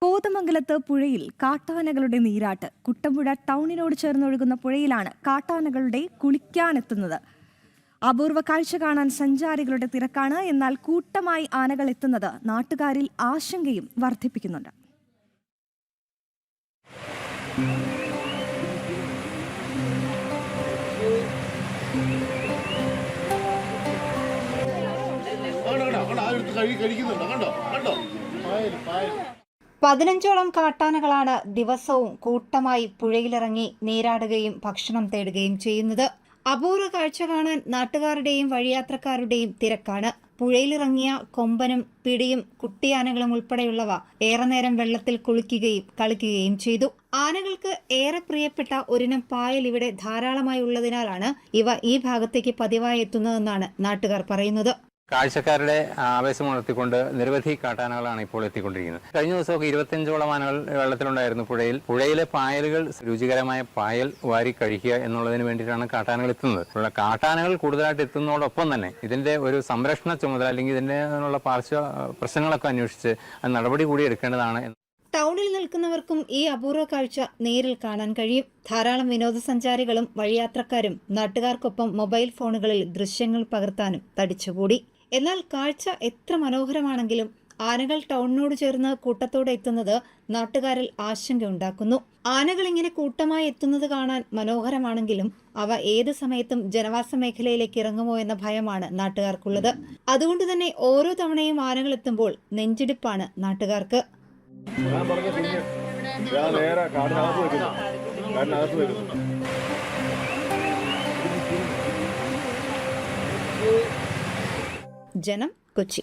കോതമംഗലത്ത് പുഴയിൽ കാട്ടാനകളുടെ നീരാട്ട്. കുട്ടമ്പുഴ ടൗണിനോട് ചേർന്നൊഴുകുന്ന പുഴയിലാണ് കാട്ടാനകളുടെ കുളിക്കാനെത്തുന്നത്. അപൂർവ കാഴ്ച കാണാൻ സഞ്ചാരികളുടെ തിരക്കാണ്. എന്നാൽ കൂട്ടമായി ആനകൾ എത്തുന്നത് നാട്ടുകാരിൽ ആശങ്കയും വർദ്ധിപ്പിക്കുന്നുണ്ട്. പതിനഞ്ചോളം കാട്ടാനകളാണ് ദിവസവും കൂട്ടമായി പുഴയിലിറങ്ങി നീരാടുകയും ഭക്ഷണം തേടുകയും ചെയ്യുന്നത്. അപൂർവ കാഴ്ച കാണാൻ നാട്ടുകാരുടെയും വഴിയാത്രക്കാരുടെയും തിരക്കാണ്. പുഴയിലിറങ്ങിയ കൊമ്പനും പിടിയും കുട്ടിയാനകളും ഉൾപ്പെടെയുള്ളവ ഏറെ നേരം വെള്ളത്തിൽ കുളിക്കുകയും കളിക്കുകയും ചെയ്തു. ആനകൾക്ക് ഏറെ പ്രിയപ്പെട്ട ഒരിനം പായൽ ഇവിടെ ധാരാളമായി ഉള്ളതിനാലാണ് ഇവ ഈ ഭാഗത്തേക്ക് പതിവായി എത്തുന്നതെന്നാണ് നാട്ടുകാർ പറയുന്നത്. കാഴ്ചക്കാരുടെ ആവേശമുണർത്തിക്കൊണ്ട് നിരവധി കാട്ടാനകളാണ് ഇപ്പോൾ എത്തിക്കൊണ്ടിരിക്കുന്നത്. കഴിഞ്ഞ ദിവസമൊക്കെ 25ഓളം ആനകൾ വെള്ളത്തിലുണ്ടായിരുന്നു പുഴയിൽ. പുഴയിലെ പായലുകൾ രുചികരമായ പായൽ വാരി കഴിക്കുക എന്നുള്ളതിന് വേണ്ടിയിട്ടാണ് കാട്ടാനകൾ എത്തുന്നത്. കാട്ടാനകൾ കൂടുതലായിട്ട് എത്തുന്നതോടൊപ്പം തന്നെ ഇതിന്റെ ഒരു സംരക്ഷണ ചുമതല അല്ലെങ്കിൽ ഇതിന്റെ പാർശ്വ പ്രശ്നങ്ങളൊക്കെ അന്വേഷിച്ച് നടപടി കൂടി എടുക്കേണ്ടതാണ്. ടൗണിൽ നിൽക്കുന്നവർക്കും ഈ അപൂർവ കാഴ്ച നേരിൽ കാണാൻ കഴിയും. ധാരാളം വിനോദസഞ്ചാരികളും വഴിയാത്രക്കാരും നാട്ടുകാർക്കൊപ്പം മൊബൈൽ ഫോണുകളിൽ ദൃശ്യങ്ങൾ പകർത്താനും തടിച്ചുകൂടി. എന്നാൽ കാഴ്ച എത്ര മനോഹരമാണെങ്കിലും ആനകൾ ടൗണിനോട് ചേർന്ന് കൂട്ടത്തോടെ എത്തുന്നത് നാട്ടുകാരിൽ ആശങ്കയുണ്ടാക്കുന്നു. ആനകൾ ഇങ്ങനെ കൂട്ടമായി എത്തുന്നത് കാണാൻ മനോഹരമാണെങ്കിലും അവ ഏത് സമയത്തും ജനവാസ മേഖലയിലേക്ക് ഇറങ്ങുമോ എന്ന ഭയമാണ് നാട്ടുകാർക്കുള്ളത്. അതുകൊണ്ട് തന്നെ ഓരോ തവണയും ആനകൾ എത്തുമ്പോൾ നെഞ്ചിടിപ്പാണ് നാട്ടുകാർക്ക്. ജനം, കൊച്ചി.